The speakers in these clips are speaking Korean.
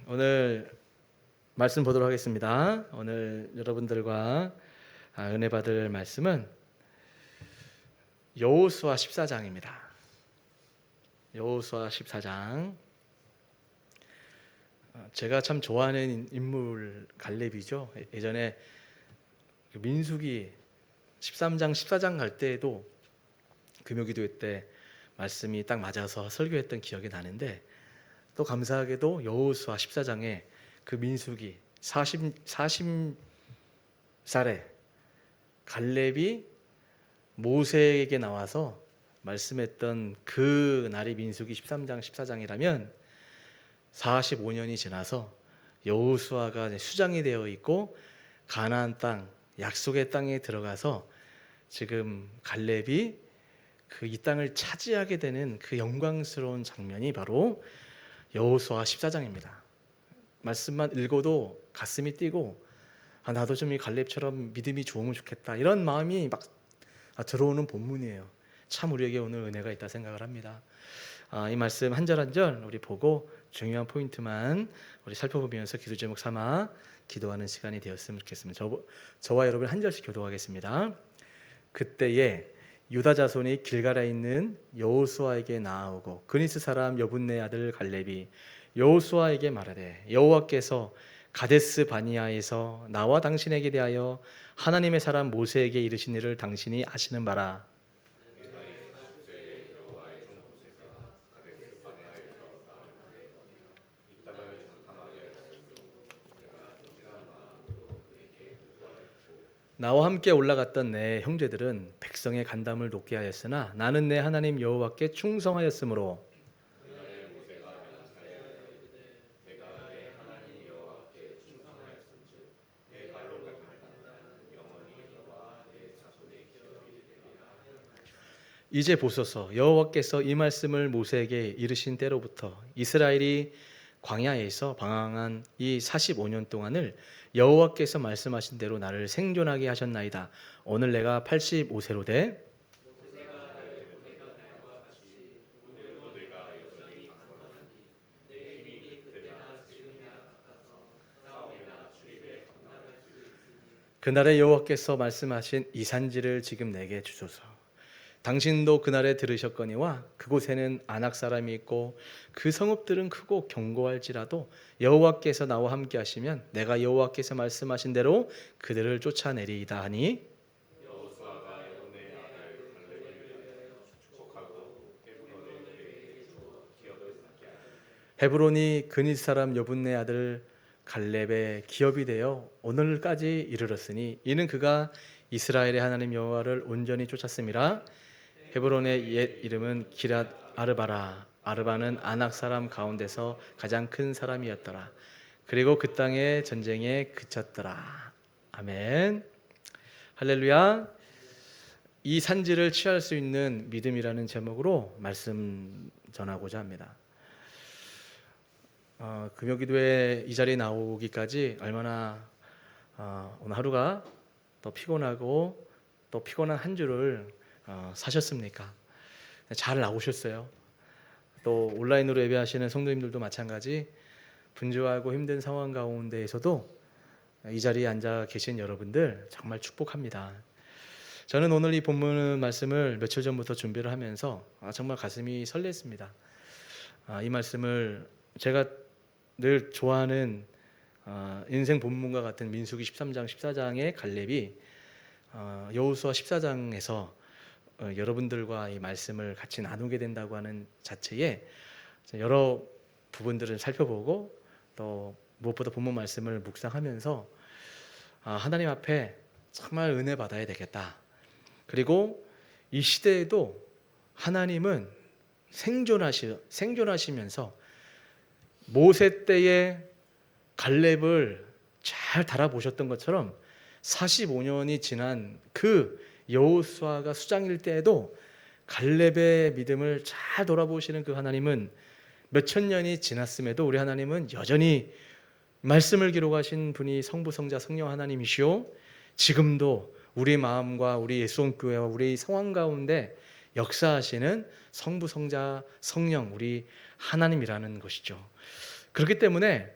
오늘 말씀 보도록 하겠습니다. 오늘 여러분들과 은혜 받을 말씀은 여호수아 14장입니다. 여호수아 14장. 제가 참 좋아하는 인물 갈렙이죠. 예전에 민수기 13장, 14장 갈 때에도 금요기도회 때 말씀이 딱 맞아서 설교했던 기억이 나는데, 또 감사하게도 여호수아 14장에 그 민수기 40살에 갈렙이 모세에게 나와서 말씀했던 그 날이 민수기 13장 14장이라면 45년이 지나서 여호수아가 수장이 되어 있고 가나안 땅, 약속의 땅에 들어가서 지금 갈렙이 그 이 땅을 차지하게 되는 그 영광스러운 장면이 바로 여호수아 14장입니다. 말씀만 읽어도 가슴이 뛰고 나도 좀 이 갈렙처럼 믿음이 좋으면 좋겠다, 이런 마음이 막 들어오는 본문이에요. 참 우리에게 오늘 은혜가 있다 생각을 합니다. 이 말씀 한 절 한 절 우리 보고 중요한 포인트만 우리 살펴보면서 기도 제목 삼아 기도하는 시간이 되었으면 좋겠습니다. 저와 여러분 한 절씩 교도하겠습니다. 그때에 유다 자손이 길갈에 있는 여호수아에게 나아오고 그니스 사람 여분네 아들 갈렙이 여호수아에게 말하되, 여호와께서 가데스 바니아에서 나와 당신에게 대하여 하나님의 사람 모세에게 이르신 일을 당신이 아시는 바라. 나와 함께 올라갔던 내 형제들은 백성의 간담을 높게 하였으나 나는 내 하나님 여호와께 충성하였으므로 이제 보소서, 여호와께서 이 말씀을 모세에게 이르신 때로부터 이스라엘이 광야에서 방황한 이 45년 동안을 여호와께서 말씀하신 대로 나를 생존하게 하셨나이다. 오늘 내가 85세로 돼 그날에 여호와께서 말씀하신 이 산지를 지금 내게 주소서. 당신도 그날에 들으셨거니와 그곳에는 아낙 사람이 있고 그 성읍들은 크고 견고할지라도 여호와께서 나와 함께 하시면 내가 여호와께서 말씀하신 대로 그들을 쫓아내리이다 하니, 헤브론이 그닛 사람 여분네 아들 갈렙의 기업이 되어 오늘까지 이르렀으니 이는 그가 이스라엘의 하나님 여호와를 온전히 쫓았음이라. 헤브론의 옛 이름은 기랏 아르바라. 아르바는 아낙 사람 가운데서 가장 큰 사람이었더라. 그리고 그 땅의 전쟁에 그쳤더라. 아멘. 할렐루야. 이 산지를 취할 수 있는 믿음이라는 제목으로 말씀 전하고자 합니다. 금요기도에 이 자리에 나오기까지 얼마나 오늘 하루가 더 피곤하고 또 피곤한 한 주를 사셨습니까? 잘 나오셨어요. 또 온라인으로 예배하시는 성도님들도 마찬가지 분주하고 힘든 상황 가운데에서도 이 자리에 앉아 계신 여러분들 정말 축복합니다. 저는 오늘 이 본문 말씀을 며칠 전부터 준비를 하면서 정말 가슴이 설렜습니다. 이 말씀을 제가 늘 좋아하는 인생 본문과 같은 민수기 13장 14장의 갈렙이 여호수아 14장에서 여러분들과 이 말씀을 같이 나누게 된다고 하는 자체에 여러 부분들을 살펴보고 또 무엇보다 본문 말씀을 묵상하면서 하나님 앞에 정말 은혜 받아야 되겠다. 그리고 이 시대에도 하나님은 생존하시면서 모세 때의 갈렙을 잘 달아보셨던 것처럼 45년이 지난 그 여호수아가 수장일 때에도 갈렙의 믿음을 잘 돌아보시는 그 하나님은 몇천 년이 지났음에도 우리 하나님은 여전히 말씀을 기록하신 분이 성부 성자 성령 하나님이시오, 지금도 우리 마음과 우리 예수원교회와 우리 상황 가운데 역사하시는 성부 성자 성령 우리 하나님이라는 것이죠. 그렇기 때문에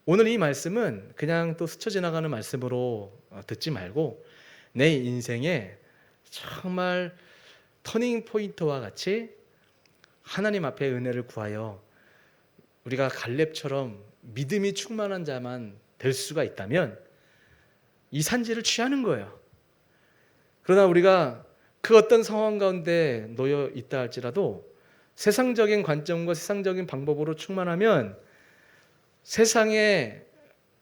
오늘 이 말씀은 그냥 또 스쳐 지나가는 말씀으로 듣지 말고 내 인생에 정말 터닝 포인트와 같이 하나님 앞에 은혜를 구하여 우리가 갈렙처럼 믿음이 충만한 자만 될 수가 있다면 이 산지를 취하는 거예요. 그러나 우리가 그 어떤 상황 가운데 놓여 있다 할지라도 세상적인 관점과 세상적인 방법으로 충만하면 세상에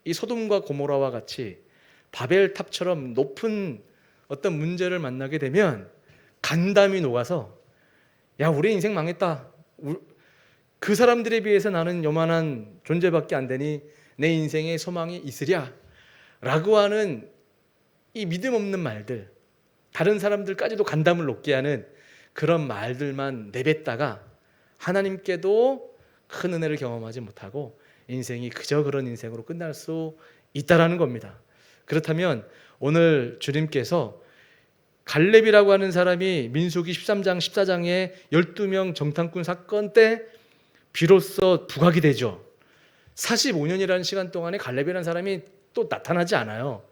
이 소돔과 고모라와 같이 바벨탑처럼 높은 어떤 문제를 만나게 되면 간담이 녹아서 야, 우리 인생 망했다. 그 사람들에 비해서 나는 요만한 존재밖에 안 되니 내 인생에 소망이 있으랴 라고 하는 이 믿음 없는 말들, 다른 사람들까지도 간담을 높게 하는 그런 말들만 내뱉다가 하나님께도 큰 은혜를 경험하지 못하고 인생이 그저 그런 인생으로 끝날 수 있다라는 겁니다. 그렇다면 오늘 주님께서 갈렙이라고 하는 사람이 민수기 13장 14장의 12명 정탐꾼 사건 때 비로소 부각이 되죠. 45년이라는 시간 동안에 갈렙이라는 사람이 또 나타나지 않아요.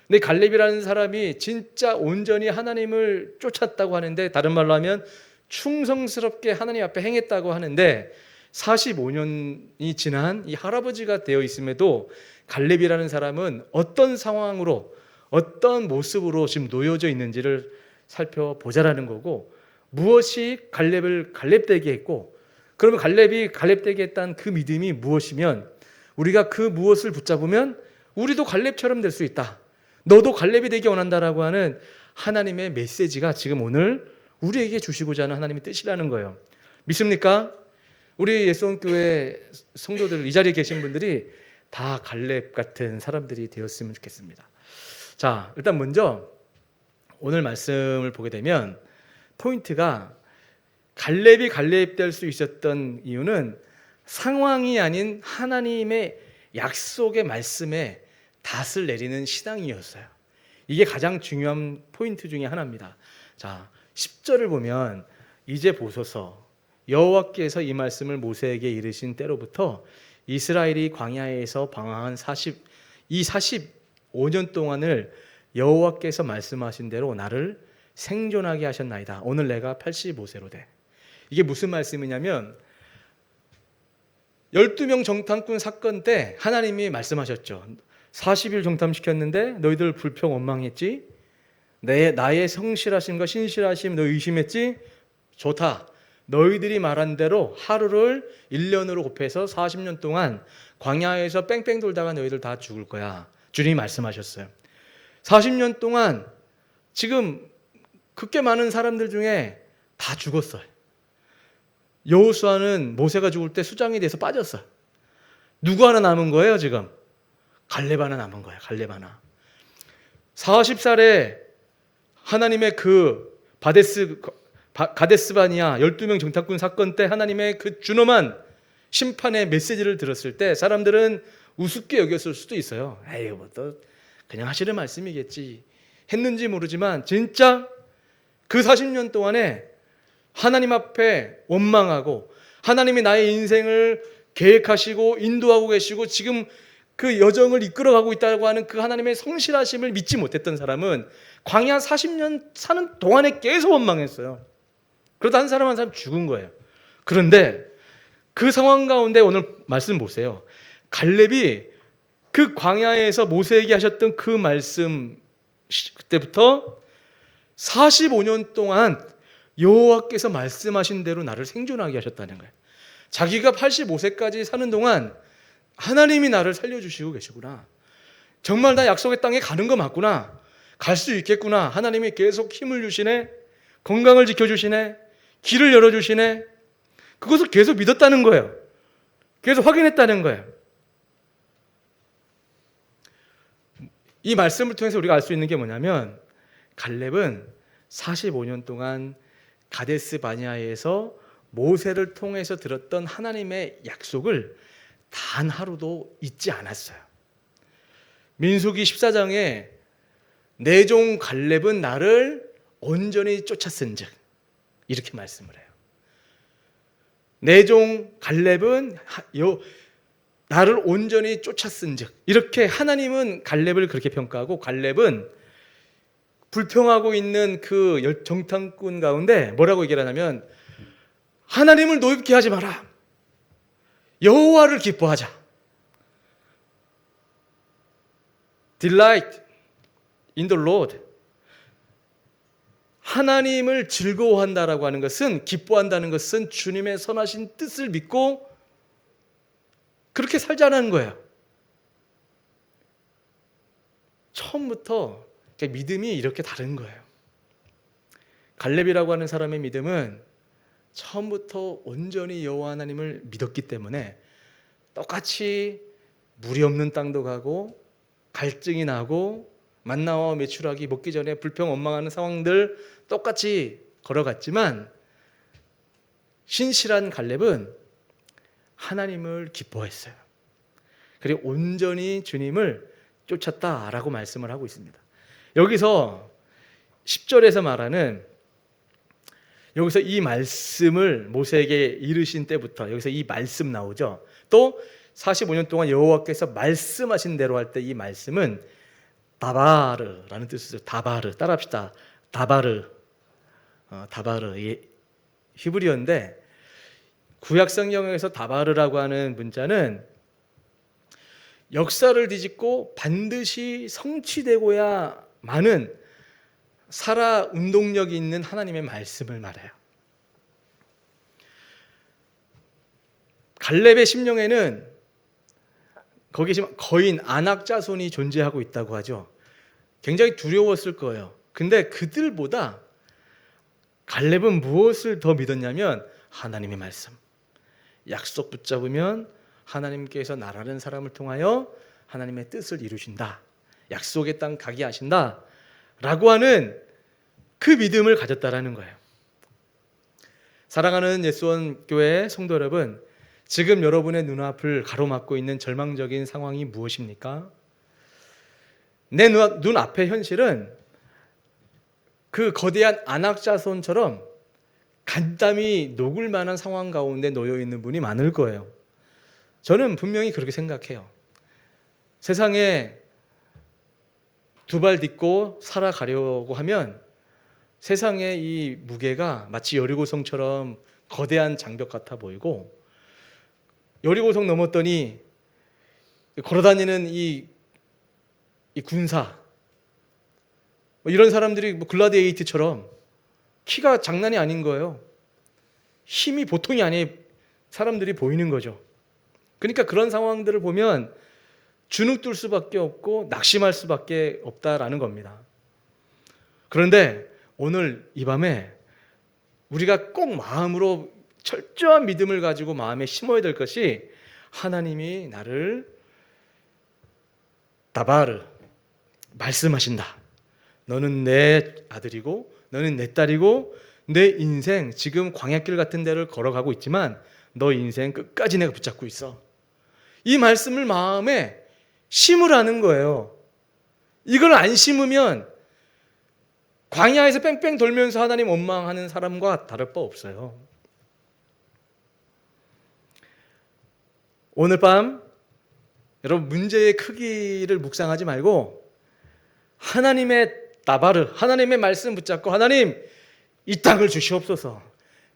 근데 갈렙이라는 사람이 진짜 온전히 하나님을 쫓았다고 하는데, 다른 말로 하면 충성스럽게 하나님 앞에 행했다고 하는데 45년이 지난 이 할아버지가 되어 있음에도 갈렙이라는 사람은 어떤 상황으로 어떤 모습으로 지금 놓여져 있는지를 살펴보자라는 거고, 무엇이 갈렙을 갈렙되게 했고, 그러면 갈렙이 갈렙되게 했다는 그 믿음이 무엇이면 우리가 그 무엇을 붙잡으면 우리도 갈렙처럼 될 수 있다, 너도 갈렙이 되기 원한다라고 하는 하나님의 메시지가 지금 오늘 우리에게 주시고자 하는 하나님의 뜻이라는 거예요. 믿습니까? 우리 예수원교회 성도들, 이 자리에 계신 분들이 다 갈렙 같은 사람들이 되었으면 좋겠습니다. 자, 일단 먼저 오늘 말씀을 보게 되면 포인트가 갈렙이 갈렙될 수 있었던 이유는 상황이 아닌 하나님의 약속의 말씀에 닷을 내리는 신앙이었어요. 이게 가장 중요한 포인트 중에 하나입니다. 자, 10절을 보면 이제 보소서 여호와께서 이 말씀을 모세에게 이르신 때로부터 이스라엘이 광야에서 방황한 45년 동안을 여호와께서 말씀하신 대로 나를 생존하게 하셨나이다. 오늘 내가 85세로 돼. 이게 무슨 말씀이냐면 12명 정탐꾼 사건 때 하나님이 말씀하셨죠. 40일 정탐시켰는데 너희들 불평 원망했지? 나의 성실하심과 신실하심 너 의심했지? 좋다. 너희들이 말한 대로 하루를 1년으로 곱해서 40년 동안 광야에서 뺑뺑 돌다가 너희들 다 죽을 거야. 주님이 말씀하셨어요. 40년 동안 지금 그렇게 많은 사람들 중에 다 죽었어요. 여호수아는 모세가 죽을 때 수장이 돼서 빠졌어요. 누구 하나 남은 거예요 지금? 갈렙 하나 남은 거예요. 갈렙 하나. 40살에 하나님의 그 가데스바니아 12명 정탐꾼 사건 때 하나님의 그 준엄한 심판의 메시지를 들었을 때 사람들은 우습게 여겼을 수도 있어요. 에이, 뭐 또 그냥 하시는 말씀이겠지 했는지 모르지만 진짜 그 40년 동안에 하나님 앞에 원망하고 하나님이 나의 인생을 계획하시고 인도하고 계시고 지금 그 여정을 이끌어가고 있다고 하는 그 하나님의 성실하심을 믿지 못했던 사람은 광야 40년 사는 동안에 계속 원망했어요. 그러다 한 사람 한 사람 죽은 거예요. 그런데 그 상황 가운데 오늘 말씀 보세요. 갈렙이 그 광야에서 모세에게 하셨던 그 말씀, 그때부터 45년 동안 여호와께서 말씀하신 대로 나를 생존하게 하셨다는 거예요. 자기가 85세까지 사는 동안 하나님이 나를 살려주시고 계시구나. 정말 나 약속의 땅에 가는 거 맞구나. 갈 수 있겠구나. 하나님이 계속 힘을 주시네. 건강을 지켜주시네. 길을 열어주시네. 그것을 계속 믿었다는 거예요. 계속 확인했다는 거예요. 이 말씀을 통해서 우리가 알 수 있는 게 뭐냐면 갈렙은 45년 동안 가데스 바니아에서 모세를 통해서 들었던 하나님의 약속을 단 하루도 잊지 않았어요. 민수기 14장에 내 종 갈렙은 나를 온전히 쫓았은즉 이렇게 말씀을 해요. 내 종 갈렙은 나를 온전히 쫓았은즉, 이렇게 하나님은 갈렙을 그렇게 평가하고, 갈렙은 불평하고 있는 그 정탐꾼 가운데 뭐라고 얘기를 하냐면, 하나님을 노엽게 하지 마라, 여호와를 기뻐하자. Delight in the Lord. 하나님을 즐거워한다라고 하는 것은, 기뻐한다는 것은 주님의 선하신 뜻을 믿고 그렇게 살자는 거예요. 처음부터 믿음이 이렇게 다른 거예요. 갈렙이라고 하는 사람의 믿음은 처음부터 온전히 여호와 하나님을 믿었기 때문에 똑같이 물이 없는 땅도 가고 갈증이 나고 만나와 메추라기 먹기 전에 불평 원망하는 상황들 똑같이 걸어갔지만, 신실한 갈렙은 하나님을 기뻐했어요. 그리고 온전히 주님을 쫓았다라고 말씀을 하고 있습니다. 여기서 10절에서 말하는, 여기서 이 말씀을 모세에게 이르신 때부터 여기서 이 말씀 나오죠. 또 45년 동안 여호와께서 말씀하신 대로 할 때 이 말씀은 다바르라는 뜻이죠. 다바르, 따라합시다. 다바르. 다바르. 히브리어인데, 구약 성경에서 다바르라고 하는 문자는 역사를 뒤집고 반드시 성취되고야 마는 살아 운동력이 있는 하나님의 말씀을 말해요. 갈렙의 심령에는 거기 지금 거인 아낙 자손이 존재하고 있다고 하죠. 굉장히 두려웠을 거예요. 근데 그들보다 갈렙은 무엇을 더 믿었냐면 하나님의 말씀. 약속 붙잡으면 하나님께서 나라는 사람을 통하여 하나님의 뜻을 이루신다, 약속의 땅 가게 하신다 라고 하는 그 믿음을 가졌다라는 거예요. 사랑하는 예수원 교회 성도 여러분, 지금 여러분의 눈앞을 가로막고 있는 절망적인 상황이 무엇입니까? 내 눈앞의 현실은 그 거대한 아낙 자손처럼 간담이 녹을 만한 상황 가운데 놓여 있는 분이 많을 거예요. 저는 분명히 그렇게 생각해요. 세상에 두 발 딛고 살아가려고 하면 세상의 이 무게가 마치 여리고성처럼 거대한 장벽 같아 보이고, 여리고성 넘었더니 걸어다니는 이 군사, 이런 사람들이 글라디에이트처럼 키가 장난이 아닌 거예요. 힘이 보통이 아닌 사람들이 보이는 거죠. 그러니까 그런 상황들을 보면 주눅들 수밖에 없고 낙심할 수밖에 없다라는 겁니다. 그런데 오늘 이 밤에 우리가 꼭 마음으로 철저한 믿음을 가지고 마음에 심어야 될 것이, 하나님이 나를 다바르 말씀하신다. 너는 내 아들이고 너는 내 딸이고 내 인생 지금 광야길 같은 데를 걸어가고 있지만 너 인생 끝까지 내가 붙잡고 있어. 이 말씀을 마음에 심으라는 거예요. 이걸 안 심으면 광야에서 뺑뺑 돌면서 하나님 원망하는 사람과 다를 바 없어요. 오늘 밤 여러분, 문제의 크기를 묵상하지 말고 하나님의 다바르, 하나님의 말씀 붙잡고, 하나님 이 땅을 주시옵소서,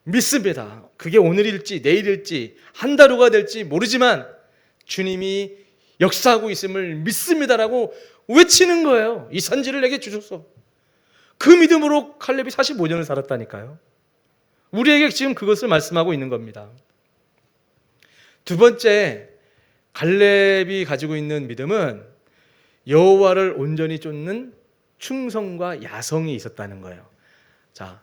믿습니다. 그게 오늘일지 내일일지 한 달 후가 될지 모르지만 주님이 역사하고 있음을 믿습니다라고 외치는 거예요. 이 산지를 내게 주소서. 그 믿음으로 칼렙이 45년을 살았다니까요. 우리에게 지금 그것을 말씀하고 있는 겁니다. 두 번째, 갈렙이 가지고 있는 믿음은 여호와를 온전히 쫓는 충성과 야성이 있었다는 거예요. 자,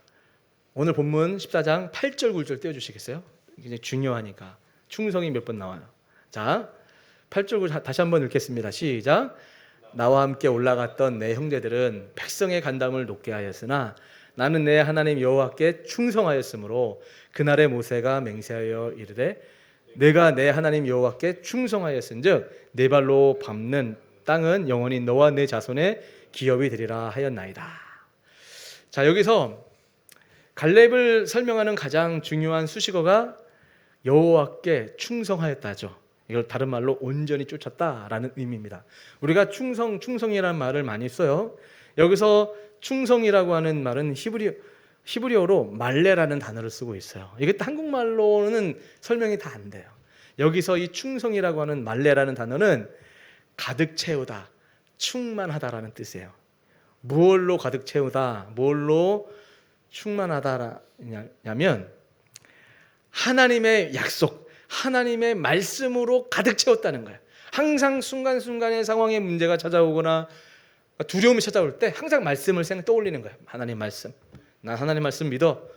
오늘 본문 14장 8절 9절 띄워주시겠어요? 굉장히 중요하니까. 충성이 몇 번 나와요. 자, 8절 9절 다시 한번 읽겠습니다. 시작. 나와 함께 올라갔던 내 형제들은 백성의 간담을 높게 하였으나 나는 내 하나님 여호와께 충성하였으므로 그날의 모세가 맹세하여 이르되 내가 내 하나님 여호와께 충성하였은즉 네 발로 밟는 땅은 영원히 너와 내 자손의 기업이 되리라 하였나이다. 자, 여기서 갈렙을 설명하는 가장 중요한 수식어가 여호와께 충성하였다죠. 이걸 다른 말로 온전히 쫓았다라는 의미입니다. 우리가 충성이라는 말을 많이 써요. 여기서 충성이라고 하는 말은 히브리어로 말레라는 단어를 쓰고 있어요. 이게 한국말로는 설명이 다 안 돼요. 여기서 이 충성이라고 하는 말레라는 단어는 가득 채우다, 충만하다라는 뜻이에요. 무엇로 가득 채우다, 무엇로 충만하다냐면 하나님의 약속, 하나님의 말씀으로 가득 채웠다는 거예요. 항상 순간순간의 상황에 문제가 찾아오거나 두려움이 찾아올 때 항상 말씀을 떠올리는 거예요. 하나님 말씀, 난 하나님 말씀 믿어.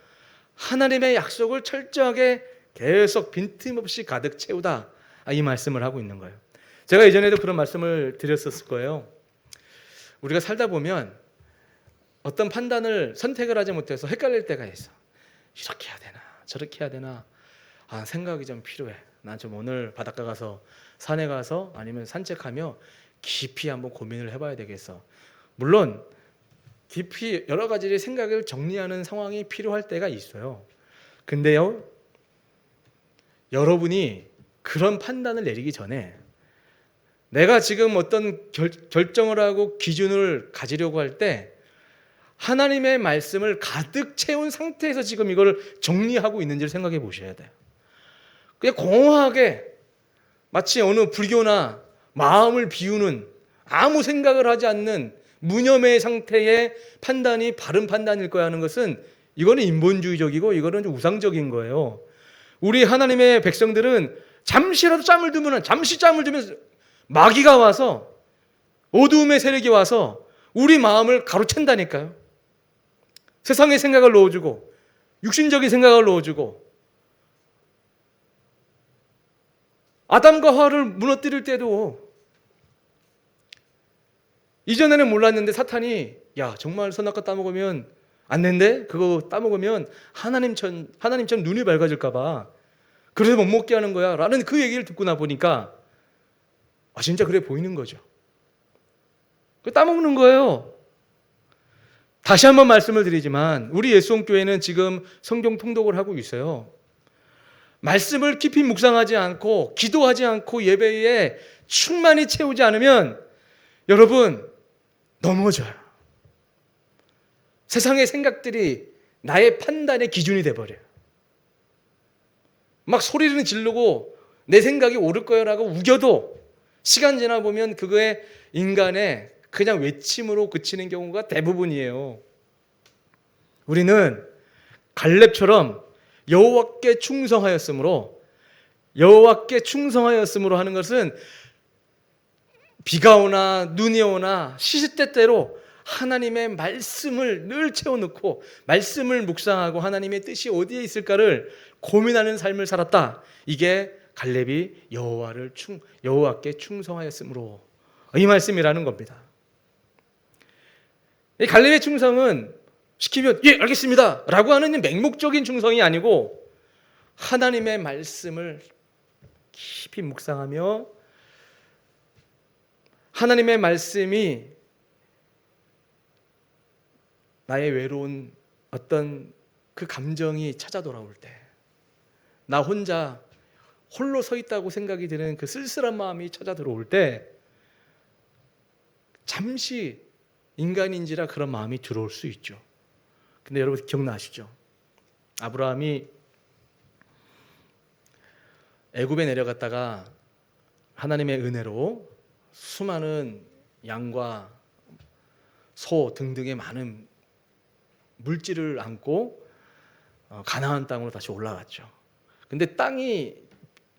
하나님의 약속을 철저하게 계속 빈틈없이 가득 채우다, 이 말씀을 하고 있는 거예요. 제가 예전에도 그런 말씀을 드렸었을 거예요. 우리가 살다 보면 어떤 판단을 선택을 하지 못해서 헷갈릴 때가 있어. 이렇게 해야 되나 저렇게 해야 되나, 생각이 좀 필요해. 난 좀 오늘 바닷가 가서 산에 가서 아니면 산책하며 깊이 한번 고민을 해봐야 되겠어. 물론 깊이 여러 가지 생각을 정리하는 상황이 필요할 때가 있어요. 근데요, 여러분이 그런 판단을 내리기 전에 내가 지금 어떤 결정을 하고 기준을 가지려고 할 때 하나님의 말씀을 가득 채운 상태에서 지금 이걸 정리하고 있는지를 생각해 보셔야 돼요. 그냥 공허하게 마치 어느 불교나 마음을 비우는, 아무 생각을 하지 않는 무념의 상태의 판단이 바른 판단일 거야 하는 것은, 이거는 인본주의적이고 이거는 좀 우상적인 거예요. 우리 하나님의 백성들은 잠시라도 잠을 두면 마귀가 와서, 어두움의 세력이 와서 우리 마음을 가로챈다니까요. 세상의 생각을 넣어주고 육신적인 생각을 넣어주고, 아담과 하와를 무너뜨릴 때도 이전에는 몰랐는데 사탄이 야 정말 선악과 따먹으면 안 된대? 그거 따먹으면 하나님처럼 눈이 밝아질까 봐 그래서 못 먹게 하는 거야 라는 그 얘기를 듣고 나 보니까 진짜 그래 보이는 거죠. 따먹는 거예요. 다시 한번 말씀을 드리지만 우리 예수홍교회는 지금 성경 통독을 하고 있어요. 말씀을 깊이 묵상하지 않고 기도하지 않고 예배에 충만히 채우지 않으면 여러분 넘어져요. 세상의 생각들이 나의 판단의 기준이 돼버려요. 막 소리를 지르고 내 생각이 옳을 거야라고 우겨도 시간 지나 보면 그거에 인간의 그냥 외침으로 그치는 경우가 대부분이에요. 우리는 갈렙처럼 여호와께 충성하였으므로 하는 것은 비가 오나 눈이 오나 시시때때로 하나님의 말씀을 늘 채워넣고 말씀을 묵상하고 하나님의 뜻이 어디에 있을까를 고민하는 삶을 살았다. 이게 갈렙이 여호와께 충성하였으므로 이 말씀이라는 겁니다. 이 갈렙의 충성은 시키면 예 알겠습니다 라고 하는 맹목적인 충성이 아니고 하나님의 말씀을 깊이 묵상하며 하나님의 말씀이 나의 외로운 어떤 그 감정이 찾아 돌아올 때, 나 혼자 홀로 서 있다고 생각이 드는 그 쓸쓸한 마음이 찾아 들어올 때 잠시 인간인지라 그런 마음이 들어올 수 있죠. 근데 여러분 기억나시죠? 아브라함이 애굽에 내려갔다가 하나님의 은혜로 수많은 양과 소 등등의 많은 물질을 안고 가나안 땅으로 다시 올라갔죠. 근데 땅이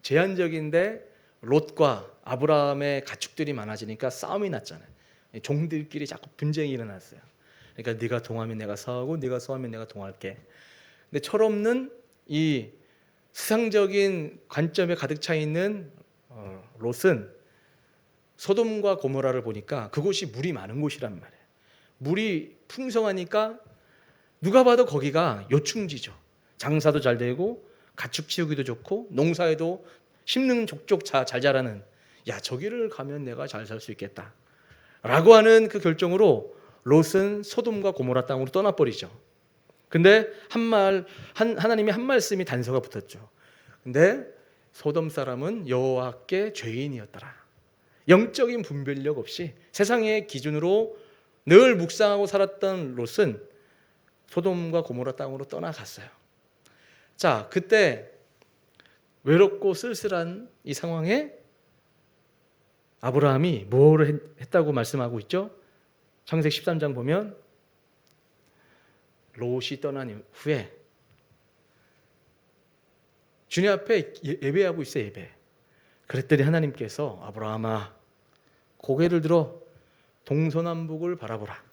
제한적인데 롯과 아브라함의 가축들이 많아지니까 싸움이 났잖아요. 종들끼리 자꾸 분쟁이 일어났어요. 그러니까 네가 동하면 내가 서하고 네가 서하면 내가 동할게. 근데 철없는 이 세상적인 관점에 가득 차 있는 롯은 소돔과 고모라를 보니까 그곳이 물이 많은 곳이란 말이에요. 물이 풍성하니까 누가 봐도 거기가 요충지죠. 장사도 잘 되고 가축 키우기도 좋고 농사에도 심는 족족 잘 자라는, 야 저기를 가면 내가 잘 살 수 있겠다 라고 하는 그 결정으로 롯은 소돔과 고모라 땅으로 떠나버리죠. 근데 하나님이 한 말씀이 단서가 붙었죠. 근데 소돔 사람은 여호와께 죄인이었더라. 영적인 분별력 없이 세상의 기준으로 늘 묵상하고 살았던 롯은 소돔과 고모라 땅으로 떠나갔어요. 자, 그때 외롭고 쓸쓸한 이 상황에 아브라함이 뭐를 했다고 말씀하고 있죠? 창세기 13장 보면 롯이 떠난 후에 주님 앞에 예배하고 있어요. 예배. 그랬더니 하나님께서 아브라함아 고개를 들어 동서남북을 바라보라.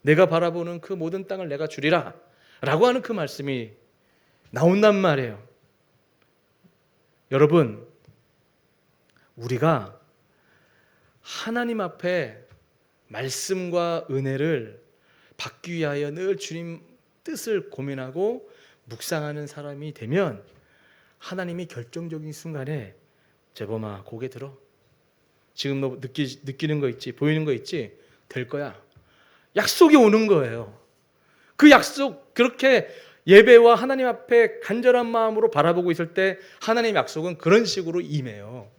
내가 바라보는 그 모든 땅을 내가 주리라 라고 하는 그 말씀이 나온단 말이에요. 여러분, 우리가 하나님 앞에 말씀과 은혜를 받기 위하여 늘 주님 뜻을 고민하고 묵상하는 사람이 되면 하나님이 결정적인 순간에 재범아 고개 들어. 지금 너 느끼는 거 있지? 보이는 거 있지? 될 거야. 약속이 오는 거예요. 그 약속, 그렇게 예배와 하나님 앞에 간절한 마음으로 바라보고 있을 때 하나님의 약속은 그런 식으로 임해요.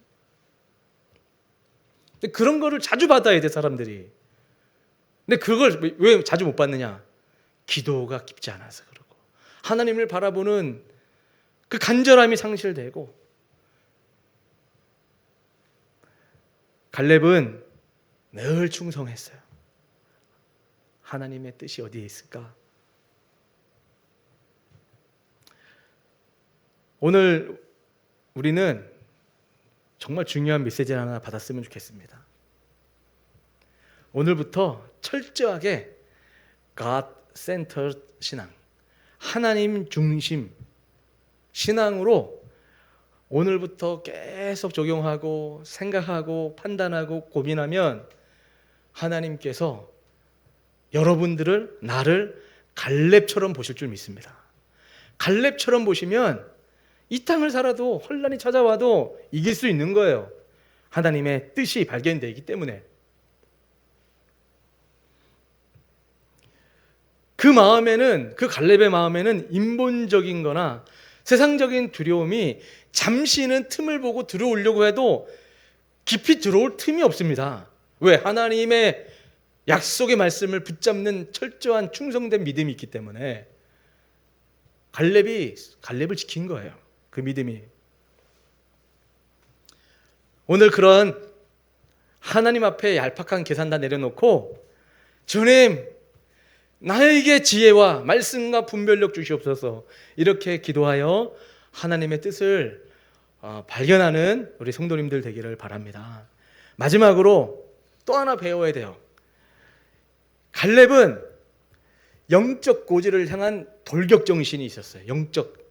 근데 그런 거를 자주 받아야 돼, 사람들이. 근데 그걸 왜 자주 못 받느냐? 기도가 깊지 않아서 그러고 하나님을 바라보는 그 간절함이 상실되고. 갈렙은 늘 충성했어요. 하나님의 뜻이 어디에 있을까? 오늘 우리는 정말 중요한 메시지 하나 받았으면 좋겠습니다. 오늘부터 철저하게 God-centered 신앙, 하나님 중심 신앙으로 오늘부터 계속 적용하고 생각하고 판단하고 고민하면 하나님께서 여러분들을, 나를 갈렙처럼 보실 줄 믿습니다. 갈렙처럼 보시면 이 땅을 살아도 혼란이 찾아와도 이길 수 있는 거예요. 하나님의 뜻이 발견되기 때문에. 그 마음에는, 그 갈렙의 마음에는 인본적인 거나 세상적인 두려움이 잠시는 틈을 보고 들어오려고 해도 깊이 들어올 틈이 없습니다. 왜? 하나님의 약속의 말씀을 붙잡는 철저한 충성된 믿음이 있기 때문에 갈렙을 지킨 거예요. 그 믿음이. 오늘 그런 하나님 앞에 얄팍한 계산 다 내려놓고 주님 나에게 지혜와 말씀과 분별력 주시옵소서 이렇게 기도하여 하나님의 뜻을 발견하는 우리 성도님들 되기를 바랍니다. 마지막으로 또 하나 배워야 돼요. 갈렙은 영적 고지를 향한 돌격정신이 있었어요. 영적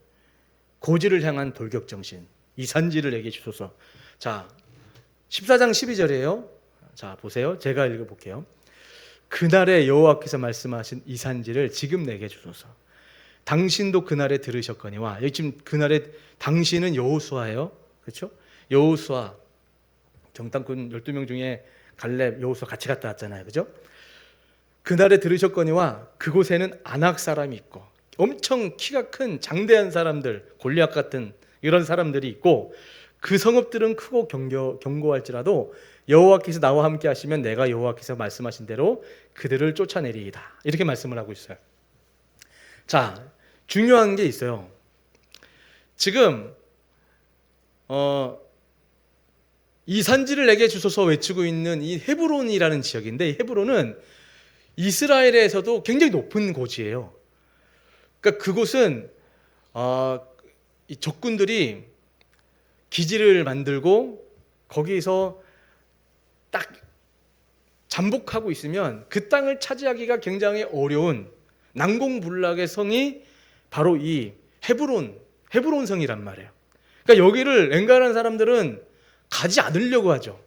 고지를 향한 돌격정신. 이산지를 내게 주소서. 자, 14장 12절이에요. 자, 보세요. 제가 읽어볼게요. 그날에 여호와께서 말씀하신 이 산지를 지금 내게 주소서. 당신도 그날에 들으셨거니와. 여기 지금 그날에 당신은 여호수아예요. 그렇죠? 여호수아 정탐꾼 12명 중에 갈렙, 여호수아 같이 갔다 왔잖아요. 그렇죠? 그날에 들으셨거니와 그곳에는 아낙 사람이 있고 엄청 키가 큰 장대한 사람들, 골리앗 같은 이런 사람들이 있고 그 성읍들은 크고 견고할지라도 여호와께서 나와 함께 하시면 내가 여호와께서 말씀하신 대로 그들을 쫓아내리이다. 이렇게 말씀을 하고 있어요. 자, 중요한 게 있어요. 지금 이 산지를 내게 주소서 외치고 있는 이 헤브론이라는 지역인데, 이 헤브론은 이스라엘에서도 굉장히 높은 고지예요. 그러니까 그곳은 이 적군들이 기지를 만들고 거기서 딱 잠복하고 있으면 그 땅을 차지하기가 굉장히 어려운 난공불락의 성이 바로 이 헤브론 성이란 말이에요. 그러니까 여기를 엔간한 사람들은 가지 않으려고 하죠.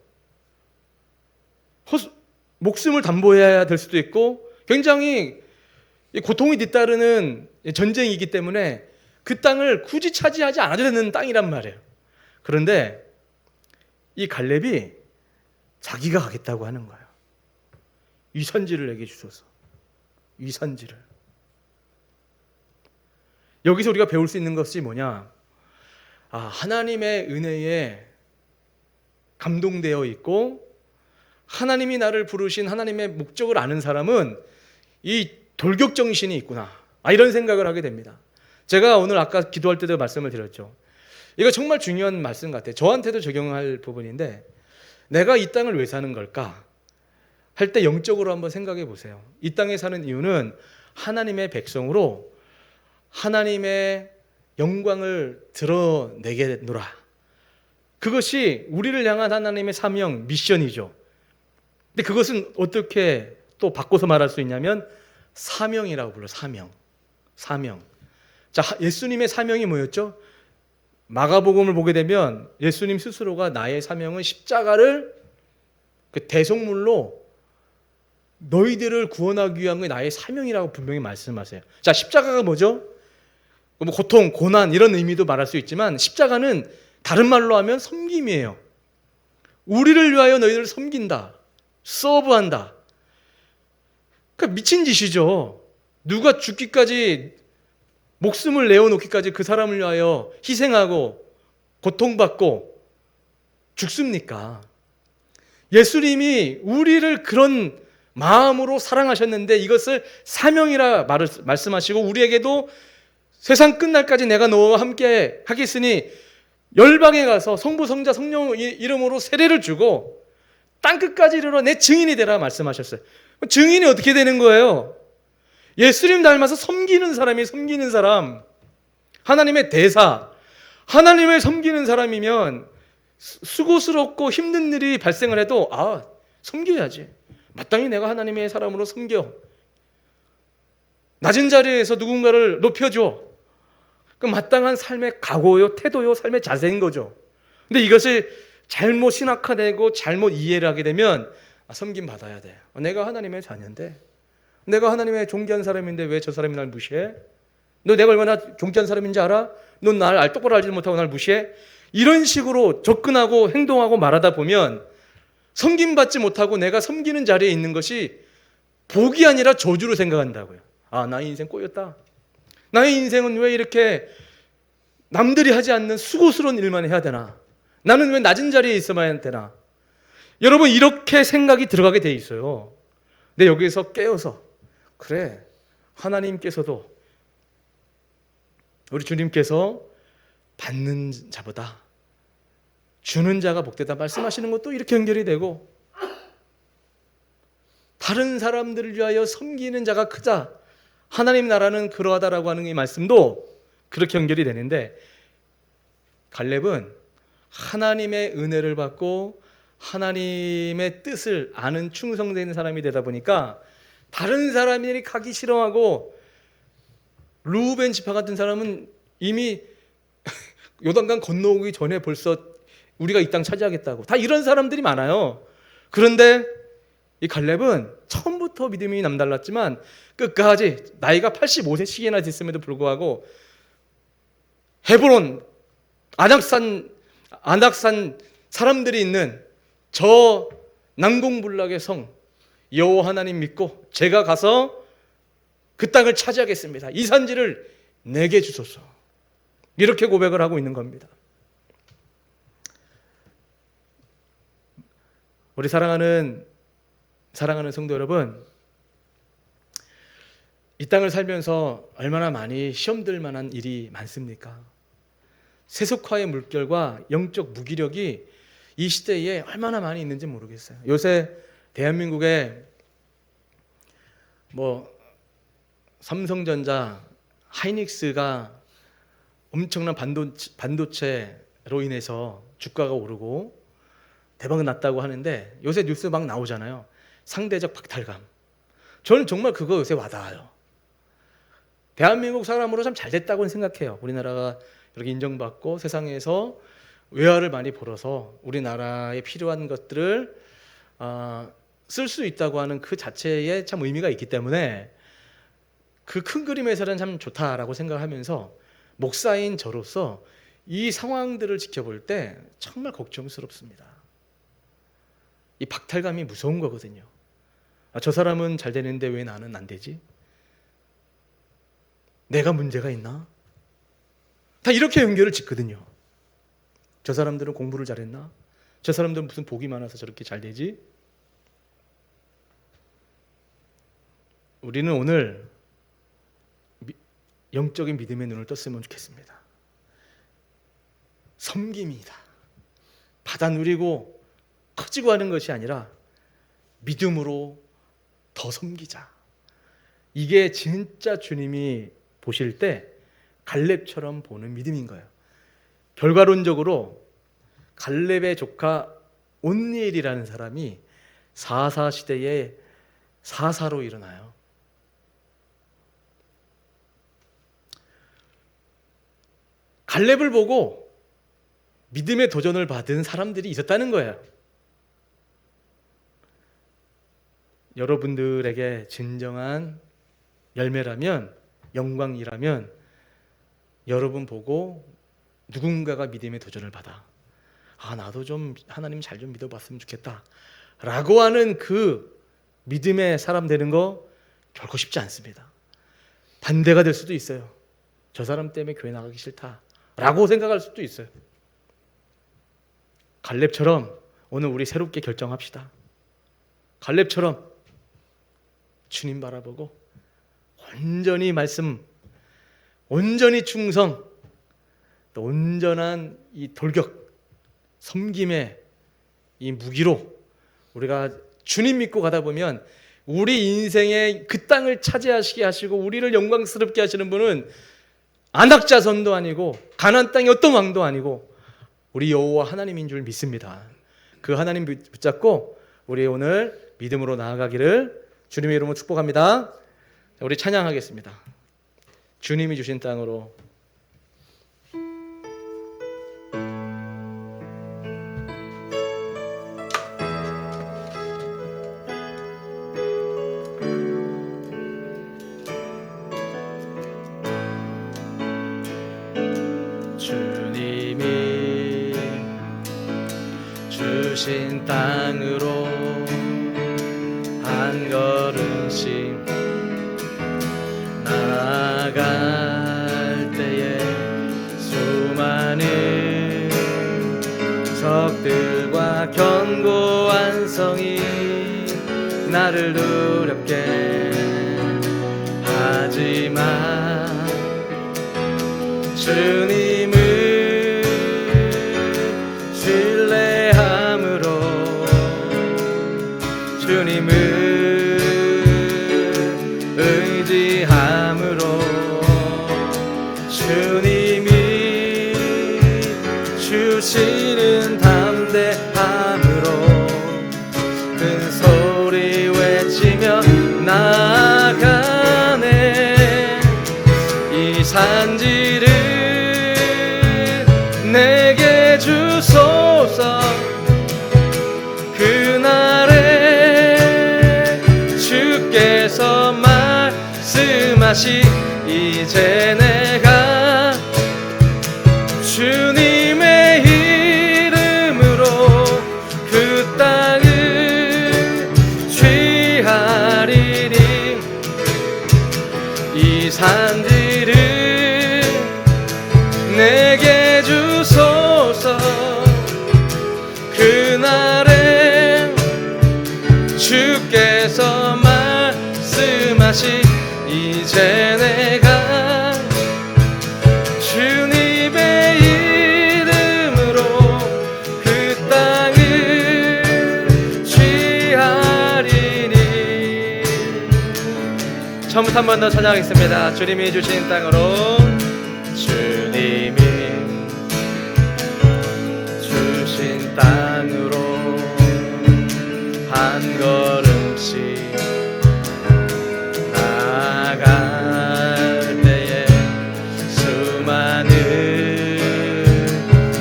목숨을 담보해야 될 수도 있고 굉장히 고통이 뒤따르는 전쟁이기 때문에 그 땅을 굳이 차지하지 않아도 되는 땅이란 말이에요. 그런데 이 갈렙이 자기가 가겠다고 하는 거예요. 이 산지를 내게 주소서. 이 산지를. 여기서 우리가 배울 수 있는 것이 뭐냐? 하나님의 은혜에 감동되어 있고 하나님이 나를 부르신 하나님의 목적을 아는 사람은 이 돌격 정신이 있구나, 이런 생각을 하게 됩니다. 제가 오늘 아까 기도할 때도 말씀을 드렸죠. 이거 정말 중요한 말씀 같아요. 저한테도 적용할 부분인데, 내가 이 땅을 왜 사는 걸까 할 때 영적으로 한번 생각해 보세요. 이 땅에 사는 이유는 하나님의 백성으로 하나님의 영광을 드러내겠노라. 그것이 우리를 향한 하나님의 사명, 미션이죠. 근데 그것은 어떻게 또 바꿔서 말할 수 있냐면 사명이라고 불러요. 사명. 자, 예수님의 사명이 뭐였죠? 마가복음을 보게 되면 예수님 스스로가 나의 사명은 십자가를 그 대속물로 너희들을 구원하기 위한 게 나의 사명이라고 분명히 말씀하세요. 자, 십자가가 뭐죠? 뭐 고통, 고난 이런 의미도 말할 수 있지만 십자가는 다른 말로 하면 섬김이에요. 우리를 위하여 너희들을 섬긴다, 서브한다. 그러니까 미친 짓이죠. 누가 죽기까지, 목숨을 내어놓기까지 그 사람을 위하여 희생하고 고통받고 죽습니까? 예수님이 우리를 그런 마음으로 사랑하셨는데 이것을 사명이라 말씀하시고, 우리에게도 세상 끝날까지 내가 너와 함께 하겠으니 열방에 가서 성부, 성자, 성령 이름으로 세례를 주고 땅끝까지 이르러 내 증인이 되라 말씀하셨어요. 증인이 어떻게 되는 거예요? 예수님 닮아서 섬기는 사람이 섬기는 사람, 하나님의 대사, 하나님을 섬기는 사람이면 수고스럽고 힘든 일이 발생을 해도 섬겨야지. 마땅히 내가 하나님의 사람으로 섬겨. 낮은 자리에서 누군가를 높여줘. 그 마땅한 삶의 각오요, 태도요, 삶의 자세인 거죠. 근데 이것을 잘못 신학화되고 잘못 이해를 하게 되면 섬김 받아야 돼. 내가 하나님의 자녀인데, 내가 하나님의 존귀한 사람인데 왜 저 사람이 날 무시해? 너 내가 얼마나 존귀한 사람인지 알아? 넌 날 똑바로 알지 못하고 날 무시해? 이런 식으로 접근하고 행동하고 말하다 보면 섬김받지 못하고 내가 섬기는 자리에 있는 것이 복이 아니라 저주로 생각한다고요. 나의 인생 꼬였다. 나의 인생은 왜 이렇게 남들이 하지 않는 수고스러운 일만 해야 되나? 나는 왜 낮은 자리에 있어야만 되나? 여러분, 이렇게 생각이 들어가게 돼 있어요. 근데 여기서 깨어서, 그래, 하나님께서도, 우리 주님께서 받는 자보다 주는 자가 복되다 말씀하시는 것도 이렇게 연결이 되고, 다른 사람들을 위하여 섬기는 자가 크다, 하나님 나라는 그러하다라고 하는 이 말씀도 그렇게 연결이 되는데, 갈렙은 하나님의 은혜를 받고 하나님의 뜻을 아는 충성되는 사람이 되다 보니까 다른 사람들이 가기 싫어하고, 루벤 지파 같은 사람은 이미 요단강 건너오기 전에 벌써 우리가 이 땅 차지하겠다고, 다 이런 사람들이 많아요. 그런데 이 갈렙은 처음부터 믿음이 남달랐지만 끝까지 나이가 85세씩이나 됐음에도 불구하고 헤브론, 안악산 사람들이 있는 저 난공불락의 성 여호와 하나님 믿고 제가 가서 그 땅을 차지하겠습니다. 이 산지를 내게 주소서. 이렇게 고백을 하고 있는 겁니다. 우리 사랑하는 성도 여러분, 이 땅을 살면서 얼마나 많이 시험들 만한 일이 많습니까? 세속화의 물결과 영적 무기력이 이 시대에 얼마나 많이 있는지 모르겠어요. 요새 대한민국에 삼성전자, 하이닉스가 엄청난 반도체로 인해서 주가가 오르고 대박이 났다고 하는데, 요새 뉴스 막 나오잖아요. 상대적 박탈감. 저는 정말 그거 요새 와닿아요. 대한민국 사람으로 참 잘 됐다고 생각해요. 우리나라가 이렇게 인정받고 세상에서 외화를 많이 벌어서 우리나라에 필요한 것들을 쓸 수 있다고 하는 그 자체에 참 의미가 있기 때문에 그 큰 그림에서는 참 좋다라고 생각하면서, 목사인 저로서 이 상황들을 지켜볼 때 정말 걱정스럽습니다. 이 박탈감이 무서운 거거든요. 저 사람은 잘 되는데 왜 나는 안 되지? 내가 문제가 있나? 다 이렇게 연결을 짓거든요. 저 사람들은 공부를 잘했나? 저 사람들은 무슨 복이 많아서 저렇게 잘 되지? 우리는 오늘 영적인 믿음의 눈을 떴으면 좋겠습니다. 섬김이다. 받아 누리고 커지고 하는 것이 아니라 믿음으로 더 섬기자. 이게 진짜 주님이 보실 때 갈렙처럼 보는 믿음인 거예요. 결과론적으로 갈렙의 조카 온니엘이라는 사람이 사사 시대에 사사로 일어나요. 갈렙을 보고 믿음의 도전을 받은 사람들이 있었다는 거예요. 여러분들에게 진정한 열매라면, 영광이라면 여러분 보고 누군가가 믿음의 도전을 받아 나도 좀 하나님 잘 좀 믿어봤으면 좋겠다 라고 하는 그 믿음의 사람 되는 거 결코 쉽지 않습니다. 반대가 될 수도 있어요. 저 사람 때문에 교회 나가기 싫다 라고 생각할 수도 있어요. 갈렙처럼 오늘 우리 새롭게 결정합시다. 갈렙처럼 주님 바라보고 온전히 말씀, 온전히 충성, 또 온전한 이 돌격, 섬김의 이 무기로 우리가 주님 믿고 가다 보면 우리 인생의 그 땅을 차지하시게 하시고 우리를 영광스럽게 하시는 분은 안악자손도 아니고 가나안 땅의 어떤 왕도 아니고 우리 여호와 하나님인 줄 믿습니다. 그 하나님 붙잡고 우리 오늘 믿음으로 나아가기를 주님의 이름으로 축복합니다. 우리 찬양하겠습니다. 주님이 주신 땅으로. 주님이 주신 땅으로 한 걸음씩 나아갈 때에 수많은 적들과 견고한 성이 나를 두렵게 하지만 주님을 신뢰함으로 주님을 의지함으로 주님이 주시는 담대함으로 큰 소리 외치며 나아가네. 이 산지를 내게 주소서. 그날에 주께서 말씀하시 이제 내가 주님의 이름으로 그 땅을 취하리니 이 산지를 내게 주소서. 그날에 주께서 말씀하시 이제 내가 주님의 이름으로 그 땅을 취하리니. 처음부터 한 번 더 찬양하겠습니다. 주님이 주신 땅으로. 주님이 주신 땅으로 한 걸음씩 나아갈 때에 수많은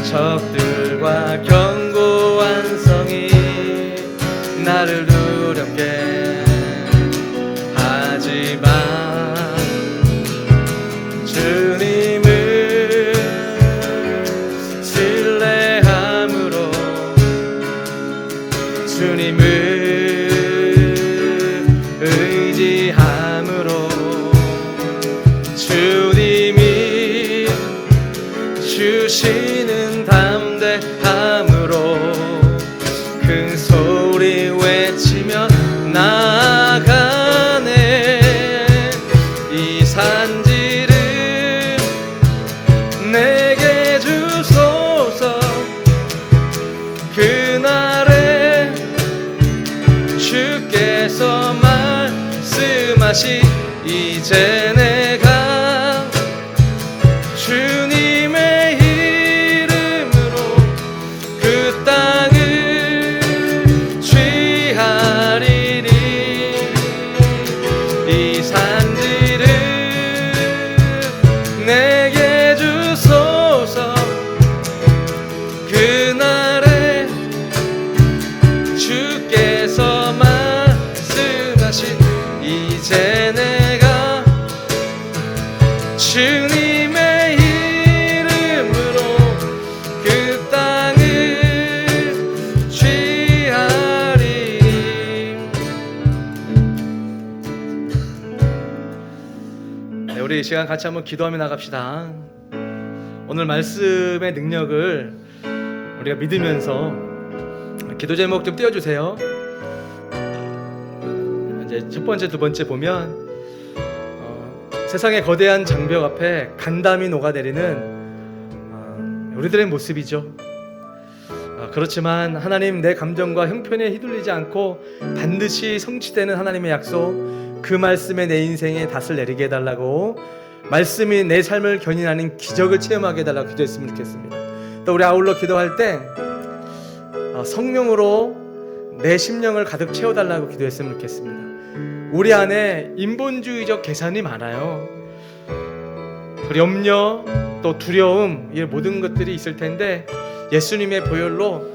적들과 견고한 성이 나를 두렵게 하지만 주님을 신뢰함으로 주님을 의지함으로 주님이 주시는 담대함으로 말씀하시 이제 내가 주님의 이름으로 그 땅을 취하리니 이 산지를 내게 주소서 그날에 주께서 말씀하신 이제 내가 주님의 이름으로 그 땅을 취하리. 네, 우리 이 시간 같이 한번 기도하며 나갑시다. 오늘 말씀의 능력을 우리가 믿으면서 기도 제목 좀 띄워주세요. 이제 첫 번째, 두 번째 보면 세상의 거대한 장벽 앞에 간담이 녹아내리는 우리들의 모습이죠. 그렇지만 하나님, 내 감정과 형편에 휘둘리지 않고 반드시 성취되는 하나님의 약속, 그 말씀에 내 인생에 닷을 내리게 해달라고, 말씀이 내 삶을 견인하는 기적을 체험하게 해달라고 기도했으면 좋겠습니다. 또 우리 아울러 기도할 때 성령으로 내 심령을 가득 채워달라고 기도했으면 좋겠습니다. 우리 안에 인본주의적 계산이 많아요. 염려, 또 두려움, 이 모든 것들이 있을 텐데 예수님의 보혈로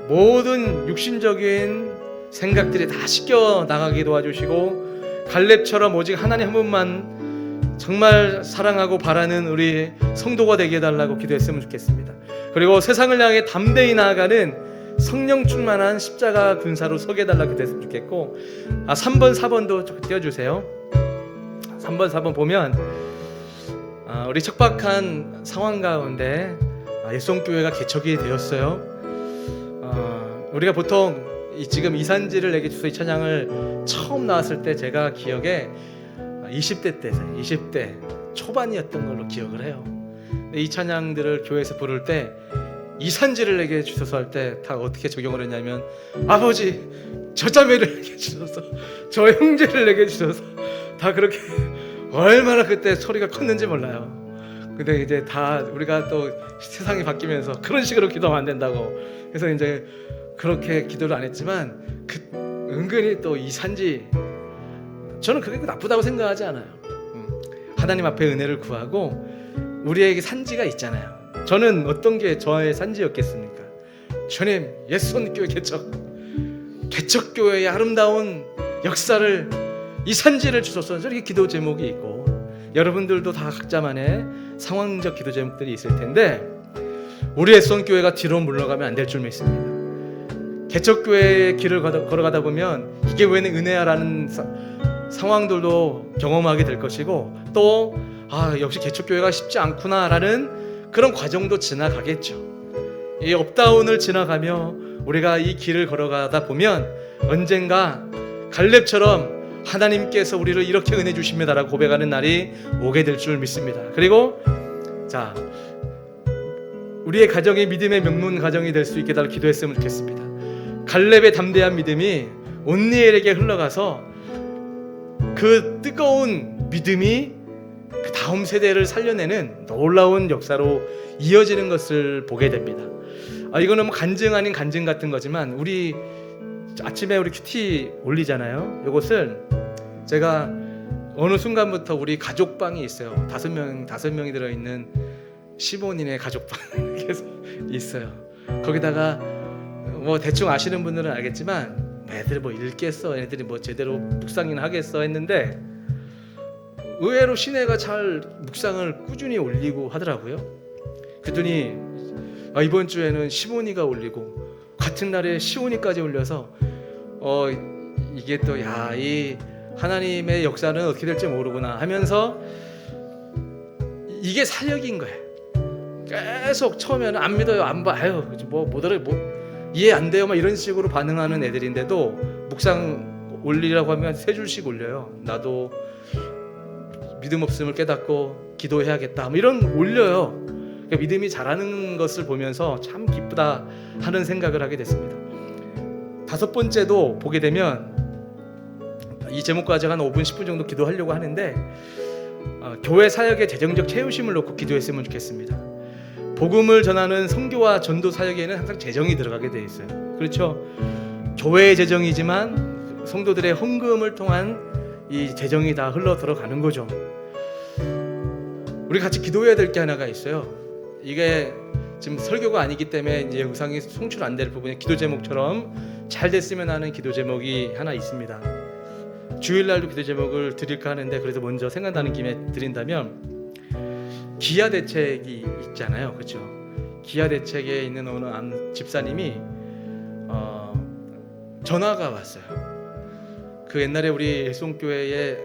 모든 육신적인 생각들이 다 씻겨 나가게 도와주시고, 갈렙처럼 오직 하나님 한 분만 정말 사랑하고 바라는 우리 성도가 되게 해달라고 기도했으면 좋겠습니다. 그리고 세상을 향해 담대히 나아가는 성령 충만한 십자가 군사로 서게 해달라고 기도했으면 좋겠고, 3번, 4번도 띄워주세요. 3번, 4번 보면 우리 척박한 상황 가운데 예송교회가 개척이 되었어요. 우리가 보통 지금 이산지를 내게 주소 이 찬양을 처음 나왔을 때 제가 기억에 20대 초반이었던 걸로 기억을 해요. 근데 이 찬양들을 교회에서 부를 때 이산지를 내게 주소서 할 때 다 어떻게 적용을 했냐면, 아버지 저 자매를 내게 주소서, 저 형제를 내게 주소서, 다 그렇게 얼마나 그때 소리가 컸는지 몰라요. 근데 이제 다 우리가 또 세상이 바뀌면서 그런 식으로 기도하면 안 된다고, 그래서 이제 그렇게 기도를 안 했지만 은근히 또 이산지, 저는 그게 나쁘다고 생각하지 않아요. 하나님 앞에 은혜를 구하고 우리에게 산지가 있잖아요. 저는 어떤 게 저의 산지였겠습니까? 주님, 예수님교회 개척교회의 아름다운 역사를, 이 산지를 주소서. 저렇게 기도 제목이 있고, 여러분들도 다 각자만의 상황적 기도 제목들이 있을 텐데 우리 예수님교회가 뒤로 물러가면 안 될 줄 믿습니다. 개척교회의 길을 걸어가다 보면 이게 왜 은혜야라는 상황들도 경험하게 될 것이고, 또 역시 개척교회가 쉽지 않구나라는 그런 과정도 지나가겠죠. 이 업다운을 지나가며 우리가 이 길을 걸어가다 보면 언젠가 갈렙처럼 하나님께서 우리를 이렇게 은혜 주십니다라고 고백하는 날이 오게 될 줄 믿습니다. 그리고 우리의 가정이 믿음의 명문 가정이 될 수 있게 달라고 기도했으면 좋겠습니다. 갈렙의 담대한 믿음이 온니엘에게 흘러가서 그 뜨거운 믿음이 그 다음 세대를 살려내는 놀라운 역사로 이어지는 것을 보게 됩니다. 이거는 간증 아닌 간증 같은 거지만, 우리 아침에 우리 큐티 올리잖아요. 이것을 제가 어느 순간부터 우리 가족방이 있어요. 5명이 들어있는 15인의 가족방이 계속 있어요. 거기다가 뭐 대충 아시는 분들은 알겠지만, 애들 뭐 읽겠어, 애들이 뭐 제대로 묵상이나 하겠어 했는데 의외로 시내가 잘 묵상을 꾸준히 올리고 하더라고요. 그랬더니 이번 주에는 시몬이가 올리고 같은 날에 시온이까지 올려서 이게 또 이 하나님의 역사는 어떻게 될지 모르구나 하면서 이게 사역인 거예요. 계속 처음에는 안 믿어요, 안 봐, 못 알아, 이해 안 돼요, 막 이런 식으로 반응하는 애들인데도 묵상 올리라고 하면 3줄씩 올려요. 나도 믿음 없음을 깨닫고 기도해야겠다, 뭐 이런 올려요. 그러니까 믿음이 자라는 것을 보면서 참 기쁘다 하는 생각을 하게 됐습니다. 5번째도 보게 되면 이 제목 가지고 한 5분 10분 정도 기도하려고 하는데 교회 사역의 재정적 채우심을 놓고 기도했으면 좋겠습니다. 복음을 전하는 선교와 전도 사역에는 항상 재정이 들어가게 돼 있어요. 그렇죠? 교회의 재정이지만 성도들의 헌금을 통한 이 재정이 다 흘러 들어가는 거죠. 우리 같이 기도해야 될 게 하나가 있어요. 이게 지금 설교가 아니기 때문에 이제 영상이 송출 안 될 부분에 기도 제목처럼 잘 됐으면 하는 기도 제목이 하나 있습니다. 주일날도 기도 제목을 드릴까 하는데 그래도 먼저 생각나는 김에 드린다면 기아 대책이 있잖아요, 그렇죠? 기아 대책에 있는 어느 집사님이 전화가 왔어요. 그 옛날에 우리 일송교회에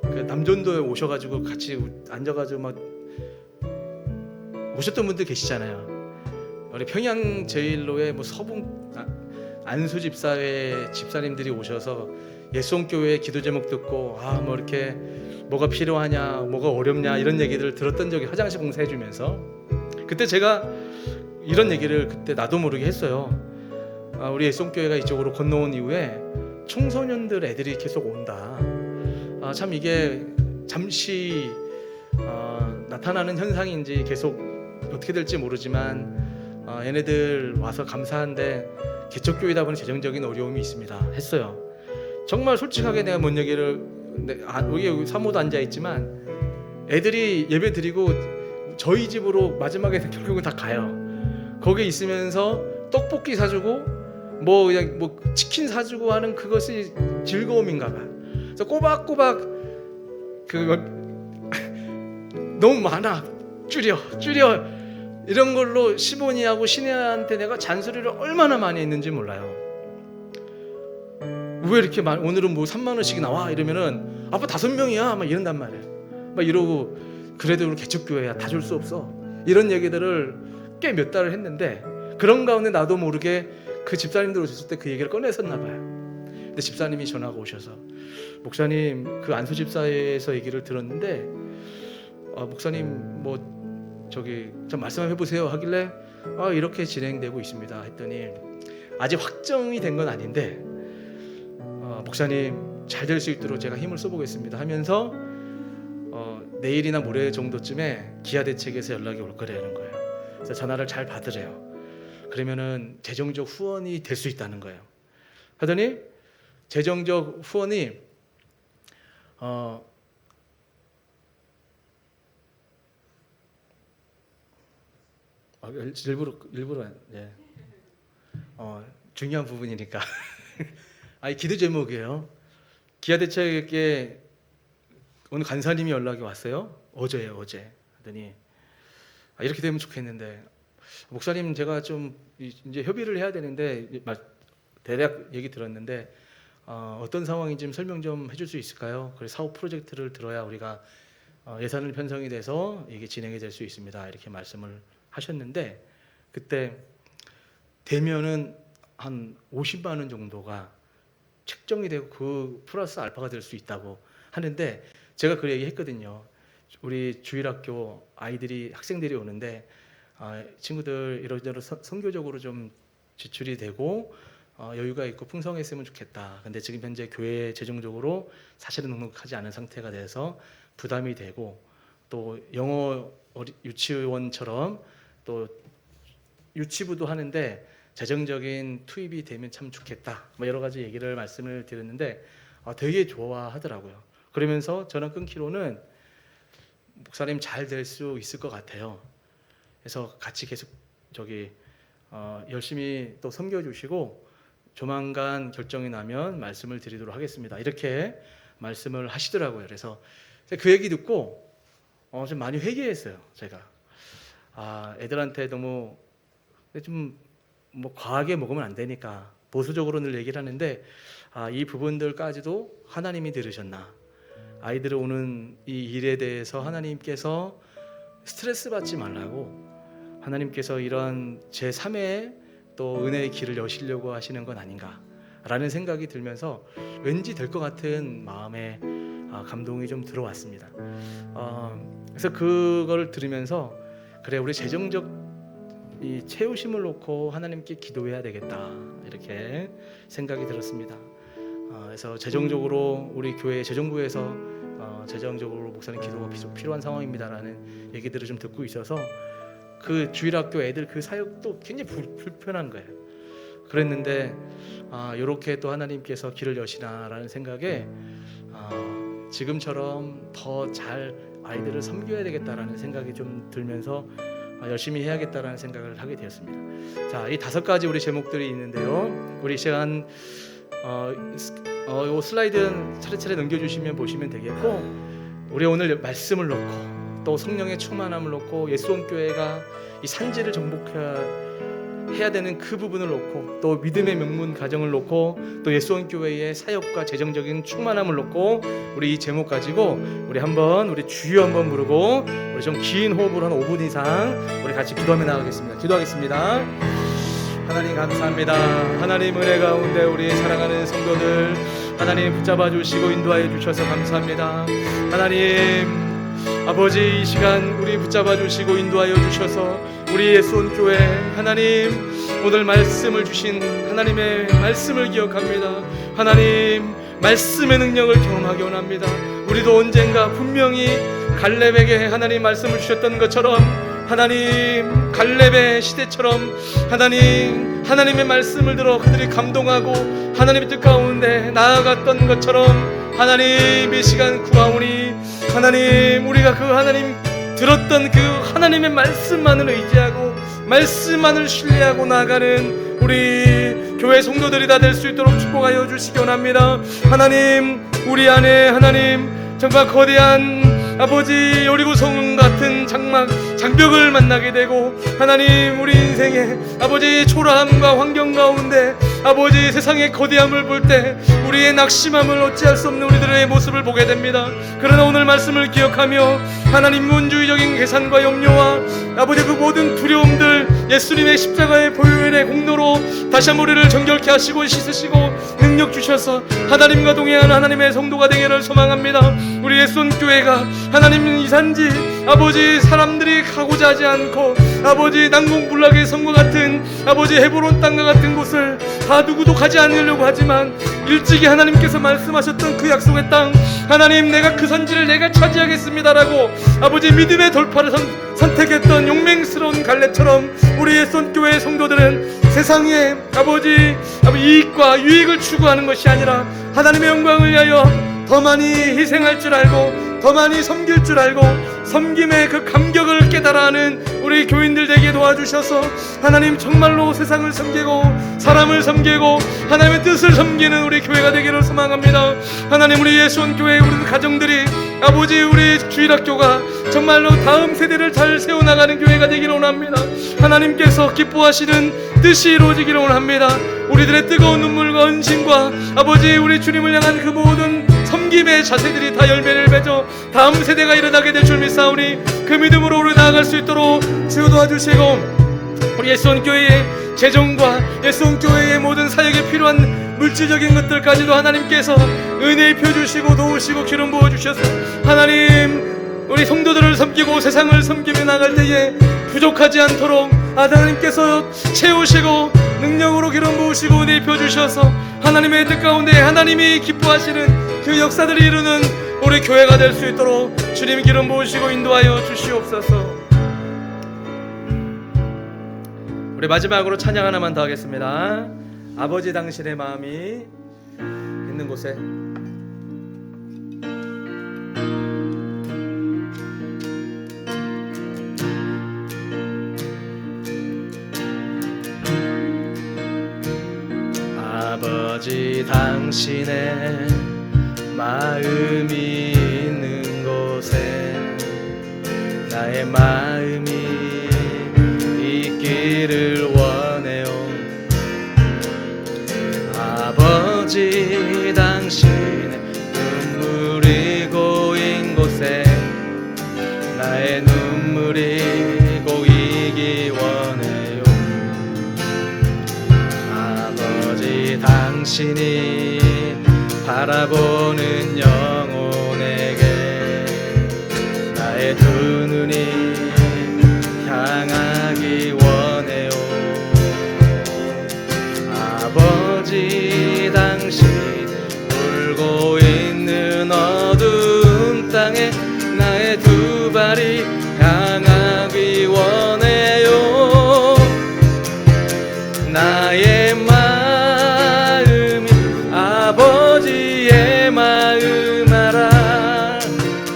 그 남전도에 오셔가지고 같이 앉아가지고 막 오셨던 분들 계시잖아요. 우리 평양 제일로에 뭐 서분 안수 집사회 집사님들이 오셔서 예송교회 기도 제목 듣고 뭐 이렇게 뭐가 필요하냐, 뭐가 어렵냐 이런 얘기들을 들었던 적이 화장실 공사해주면서 그때 제가 이런 얘기를 그때 나도 모르게 했어요. 우리 예송교회가 이쪽으로 건너온 이후에 청소년들 애들이 계속 온다. 참 이게 잠시 나타나는 현상인지 계속 어떻게 될지 모르지만 얘네들 와서 감사한데 개척교회다 보니 재정적인 어려움이 있습니다 했어요. 정말 솔직하게 내가 뭔 얘기를 여기 사모도 앉아있지만 애들이 예배 드리고 저희 집으로 마지막에 결국은 다 가요. 거기 있으면서 떡볶이 사주고 뭐 그냥 뭐 치킨 사주고 하는 그것이 즐거움인가 봐. 그래서 꼬박꼬박 너무 많아. 줄여 이런 걸로 시보니하고 신혜한테 내가 잔소리를 얼마나 많이 했는지 몰라요. 왜 이렇게 오늘은 뭐 3만 원씩 나와 이러면은 아빠 5명이야 막 이런단 말이에요. 막 이러고 그래도 우리 개척교회야 다 줄 수 없어 이런 얘기들을 꽤 몇 달을 했는데 그런 가운데 나도 모르게 그 집사님들 오셨을 때 그 얘기를 꺼냈었나 봐요. 근데 집사님이 전화가 오셔서 목사님 그 안수 집사에서 얘기를 들었는데 목사님 뭐 저기 좀 말씀 해보세요 하길래 이렇게 진행되고 있습니다 했더니 아직 확정이 된 건 아닌데 목사님 잘 될 수 있도록 제가 힘을 써보겠습니다 하면서 내일이나 모레 정도쯤에 기아 대책에서 연락이 올 거라는 거예요. 그래서 전화를 잘 받으래요. 그러면은 재정적 후원이 될 수 있다는 거예요. 하더니 재정적 후원이 일부러 예. 중요한 부분이니까 기도 제목이에요. 기아 대책에 오늘 간사님이 연락이 왔어요. 어제 하더니 이렇게 되면 좋겠는데 목사님 제가 좀 이제 협의를 해야 되는데 대략 얘기 들었는데 어떤 상황인지 좀 설명 좀 해줄 수 있을까요? 그래서 사업 프로젝트를 들어야 우리가 예산을 편성이 돼서 이게 진행이 될 수 있습니다. 이렇게 말씀을 하셨는데 그때 되면은 한 50만 원 정도가 책정이 되고 그 플러스 알파가 될 수 있다고 하는데 제가 그 얘기 했거든요. 우리 주일학교 아이들이 학생들이 오는데 친구들 이런저런 선교적으로 좀 지출이 되고 여유가 있고 풍성했으면 좋겠다. 근데 지금 현재 교회 재정적으로 사실은 넉넉하지 않은 상태가 돼서 부담이 되고 또 영어 유치원처럼 또 유치부도 하는데 재정적인 투입이 되면 참 좋겠다. 뭐 여러 가지 얘기를 말씀을 드렸는데 되게 좋아하더라고요. 그러면서 저는 끊기로는 목사님 잘 될 수 있을 것 같아요. 그래서 같이 계속 열심히 또 섬겨주시고 조만간 결정이 나면 말씀을 드리도록 하겠습니다. 이렇게 말씀을 하시더라고요. 그래서 그 얘기 듣고 좀 많이 회개했어요. 제가 애들한테 너무 좀 뭐 과하게 먹으면 안 되니까 보수적으로 늘 얘기를 하는데 이 부분들까지도 하나님이 들으셨나. 아이들 오는 이 일에 대해서 하나님께서 스트레스 받지 말라고 하나님께서 이런 제3의 또 은혜의 길을 여시려고 하시는 건 아닌가라는 생각이 들면서 왠지 될 것 같은 마음에 감동이 좀 들어왔습니다. 그래서 그걸 들으면서 그래 우리 재정적 이 채우심을 놓고 하나님께 기도해야 되겠다 이렇게 생각이 들었습니다. 그래서 재정적으로 우리 교회 재정부에서 재정적으로 목사님 기도가 필요한 상황입니다라는 얘기들을 좀 듣고 있어서 그 주일학교 애들 그 사역도 굉장히 불편한 거예요. 그랬는데 이렇게 또 하나님께서 길을 여시나라는 생각에 지금처럼 더 잘 아이들을 섬겨야 되겠다라는 생각이 좀 들면서 열심히 해야겠다라는 생각을 하게 되었습니다. 자, 이 5가지 우리 제목들이 있는데요. 우리 시간 요 슬라이드는 차례차례 넘겨주시면 보시면 되겠고, 우리 오늘 말씀을 놓고 또 성령의 충만함을 놓고 예수원교회가 이 산지를 정복해야 되는 그 부분을 놓고 또 믿음의 명문 가정을 놓고 또 예수원교회의 사역과 재정적인 충만함을 놓고 우리 이 제목 가지고 우리 주여 한번 부르고 우리 좀 긴 호흡으로 한 5분 이상 우리 같이 기도하며 나가겠습니다. 기도하겠습니다. 하나님 감사합니다. 하나님 은혜 가운데 우리 사랑하는 성도들 하나님 붙잡아 주시고 인도하여 주셔서 감사합니다. 하나님 아버지, 이 시간 우리 붙잡아 주시고 인도하여 주셔서 우리 예수원교회 하나님 오늘 말씀을 주신 하나님의 말씀을 기억합니다. 하나님 말씀의 능력을 경험하기 원합니다. 우리도 언젠가 분명히 갈렙에게 하나님 말씀을 주셨던 것처럼 하나님 갈렙의 시대처럼 하나님의 말씀을 들어 그들이 감동하고 하나님의 뜻 가운데 나아갔던 것처럼 하나님 이 시간 구하오니 하나님 우리가 그 하나님 들었던 그 하나님의 말씀만을 의지하고 말씀만을 신뢰하고 나아가는 우리 교회 성도들이 다 될 수 있도록 축복하여 주시기 원합니다. 하나님 우리 안에 하나님 정말 거대한 아버지 여리고성 같은 장벽을 만나게 되고 하나님 우리 인생의 아버지 초라함과 환경 가운데 아버지 세상의 거대함을 볼 때 우리의 낙심함을 어찌할 수 없는 우리들의 모습을 보게 됩니다. 그러나 오늘 말씀을 기억하며 하나님 문주의적인 계산과 염려와 아버지 그 모든 두려움들 예수님의 십자가의 보혈의 공로로 다시 한번 우리를 정결케 하시고 씻으시고 능력 주셔서 하나님과 동행하는 하나님의 성도가 되기를 소망합니다. 우리 예수원교회가 하나님 이산지 아버지 사람들이 가고자 하지 않고 아버지 난공불락의 성과 같은 아버지 헤브론 땅과 같은 곳을 다 누구도 가지 않으려고 하지만 일찍이 하나님께서 말씀하셨던 그 약속의 땅 하나님 내가 그 선지를 내가 차지하겠습니다라고 아버지 믿음의 돌파를 선택했던 용맹스러운 갈렙처럼 우리 예수원교회의 성도들은 세상에 아버지 이익과 유익을 추구하는 것이 아니라 하나님의 영광을 위하여 더 많이 희생할 줄 알고 더 많이 섬길 줄 알고 섬김의 그 감격을 깨달아하는 우리 교인들 되게 도와주셔서 하나님 정말로 세상을 섬기고 사람을 섬기고 하나님의 뜻을 섬기는 우리 교회가 되기를 소망합니다. 하나님 우리 예수원교회 우리 가정들이 아버지 우리 주일학교가 정말로 다음 세대를 잘 세워나가는 교회가 되기를 원합니다. 하나님께서 기뻐하시는 뜻이 이루어지기를 원합니다. 우리들의 뜨거운 눈물과 헌신과 아버지 우리 주님을 향한 그 모든 섬김의 자세들이 다 열매를 맺어 다음 세대가 일어나게 될 줄 믿사오니 그 믿음으로 우리 나아갈 수 있도록 주여 도와주시고 우리 예수원교회의 재정과 예수원교회의 모든 사역에 필요한 물질적인 것들까지도 하나님께서 은혜 입혀주시고 도우시고 기름 부어주셔서 하나님 우리 성도들을 섬기고 세상을 섬기며 나갈 때에 부족하지 않도록 하나님께서 채우시고 능력으로 기름 부으시고 은혜 입혀주셔서 하나님의 뜻 가운데 하나님이 기뻐하시는 그 역사들을 이루는 우리 교회가 될 수 있도록 주님 기름 부으시고 인도하여 주시옵소서. 우리 마지막으로 찬양 하나만 더 하겠습니다. 아버지 당신의 마음이 있는 곳에 아버지 당신의 마음이 있는 곳에 나의 마음이 있기를 원해요. 아버지 당신의 눈물이 고인 곳에 나의 눈물이 고이기 원해요. 아버지 당신이 바라보는 영혼에게 나의 두 눈이 향하기 원해요. 아버지 당신 아버지의 마음 알아.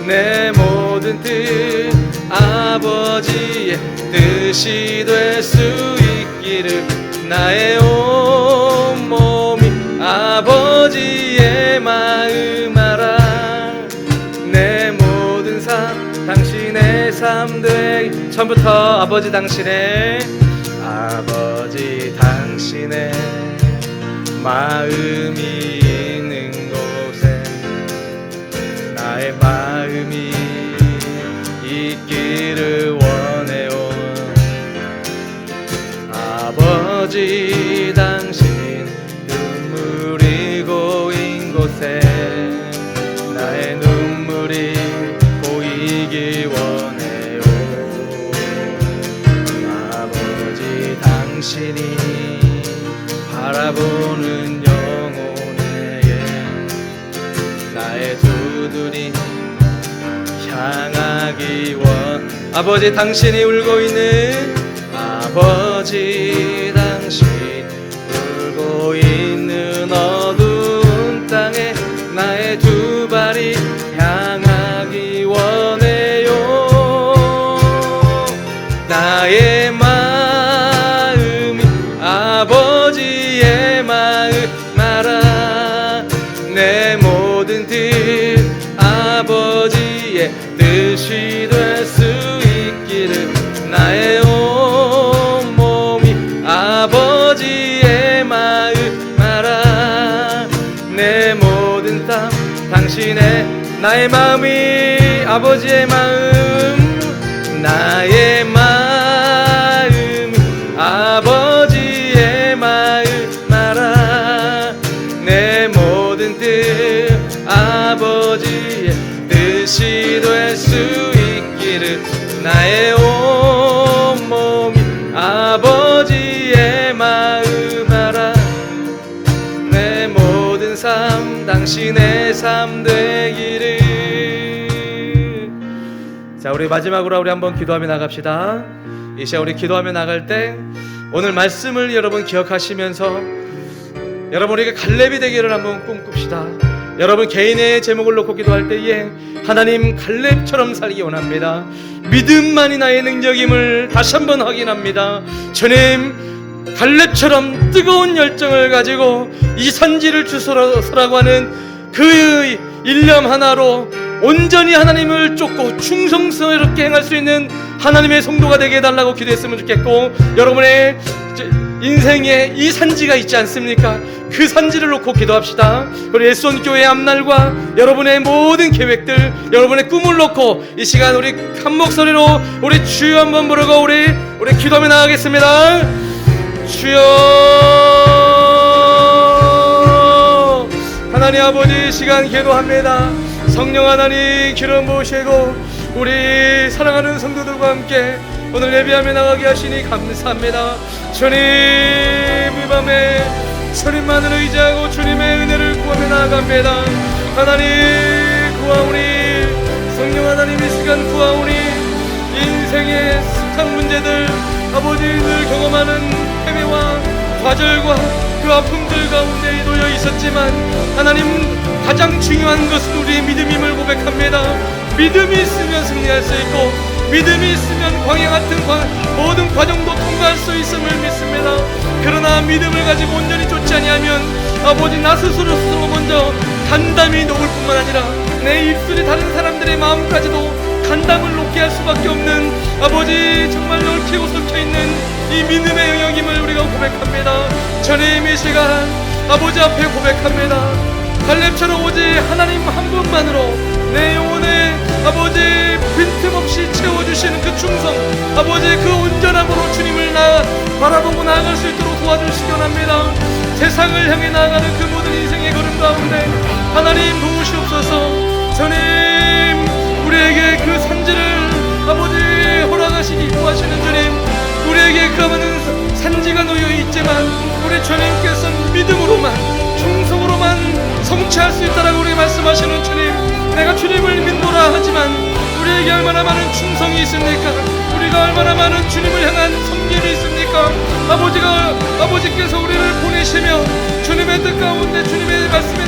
내 모든 뜻 아버지의 뜻이 될 수 있기를. 나의 온몸이 아버지의 마음 알아. 내 모든 삶 당신의 삶 되게. 처음부터 아버지 당신의 마음이 있는 곳에 나의 마음이 있기를 원해요. 아버지 당신 눈물이 고인 곳에 나의 눈물이 고이기 원해요. 아버지 당신이 바라보는 영혼에게 나의 두 눈이 향하기 원. 아버지 당신이 울고 있는 아버지 당신 울고 있는 어두운 땅에 나의 두 발이 향하기 원해요. 나의 마음이 아버지의 마음 알아. 내 모든 뜻 아버지의 뜻이 될 수 있기를. 나의 온몸이 아버지의 마음 알아. 내 모든 땀 당신의. 나의 마음이 아버지의 마음. 나의 마음 아버지의 마음 알아. 내 모든 뜻 아버지의 뜻이 될 수 있기를. 나의 온몸이 아버지의 마음 알아. 내 모든 삶 당신의 삶 되기를. 자, 우리 마지막으로 우리 한번 기도하며 나갑시다. 이 시간 우리 기도하며 나갈 때 오늘 말씀을 여러분 기억하시면서 여러분 우리가 갈렙이 되기를 한번 꿈꿉시다. 여러분 개인의 제목을 놓고 기도할 때에 하나님 갈렙처럼 살기 원합니다. 믿음만이 나의 능력임을 다시 한번 확인합니다. 주님 갈렙처럼 뜨거운 열정을 가지고 이 산지를 주소서라고 하는 그 일념 하나로 온전히 하나님을 쫓고 충성스럽게 행할 수 있는 하나님의 성도가 되게 해달라고 기도했으면 좋겠고, 여러분의 인생에 이 산지가 있지 않습니까? 그 산지를 놓고 기도합시다. 우리 예수원교회 앞날과 여러분의 모든 계획들, 여러분의 꿈을 놓고 이 시간 우리 한 목소리로 우리 주여 한번 부르고 우리 기도하며 나가겠습니다. 주여. 하나님 아버지, 시간 기도합니다. 성령 하나님 기름 부으시고 우리 사랑하는 성도들과 함께 오늘 예배하며 나가게 하시니 감사합니다. 주님, 이 밤에 주님만을 의지하고 주님의 은혜를 구하며 나아갑니다. 하나님 구하오니, 성령 하나님 이 시간 구하오니, 인생의 숱한 문제들, 아버지 늘 경험하는 헤매와 좌절과 그 아픔들 가운데 놓여 있었지만 하나님 가장 중요한 것은 우리의 믿음임을 고백합니다. 믿음이 있으면 승리할 수 있고, 믿음이 있으면 광야 같은 모든 과정도 통과할 수 있음을 믿습니다. 그러나 믿음을 가지고 온전히 쫓지 아니하면 아버지 나 스스로 먼저 간담이 녹을 뿐만 아니라 내 입술이 다른 사람들의 마음까지도 간담을 녹게 할 수밖에 없는 아버지 정말 얽히고 섞여있는 이 믿음의 영역임을 우리가 고백합니다. 주님 이 시간 아버지 앞에 고백합니다. 갈렙처럼 오직 하나님 한 분만으로 내 영혼에 아버지 빈틈없이 채워주시는 그 충성, 아버지 그 온전함으로 주님을 바라보고 나아갈 수 있도록 도와주시기 원합니다. 세상을 향해 나아가는 그 모든 인생의 걸음 가운데 하나님 도우시옵소서. 주님 우리에게 그 산지를 아버지 허락하시기 구하시는 주님, 우리에게 그 많은 산지가 놓여 있지만 우리 주님께서는 믿음으로만 충성으로만 성취할 수 있다라고 우리 말씀하시는 주님, 내가 주님을 믿노라 하지만 우리에게 얼마나 많은 충성이 있습니까? 우리가 얼마나 많은 주님을 향한 섬김이 있습니까? 아버지께서 우리를 보내시며 주님의 뜻 가운데 주님의 말씀에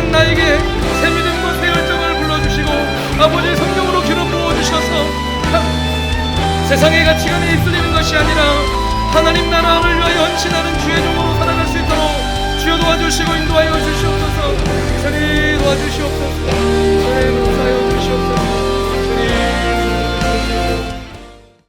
이제는 나에게 새 믿음과 새 열정을 불러주시고 아버지 성령으로 기름 부어주셔서 세상의 가치관에 휩쓸리는 것이 아니라 하나님 나라를 위하여 헌신하는 주의 종으로 살아갈 수 있도록 주여 도와주시고 인도하여 주시옵소서. 이산이 도와주시옵소서.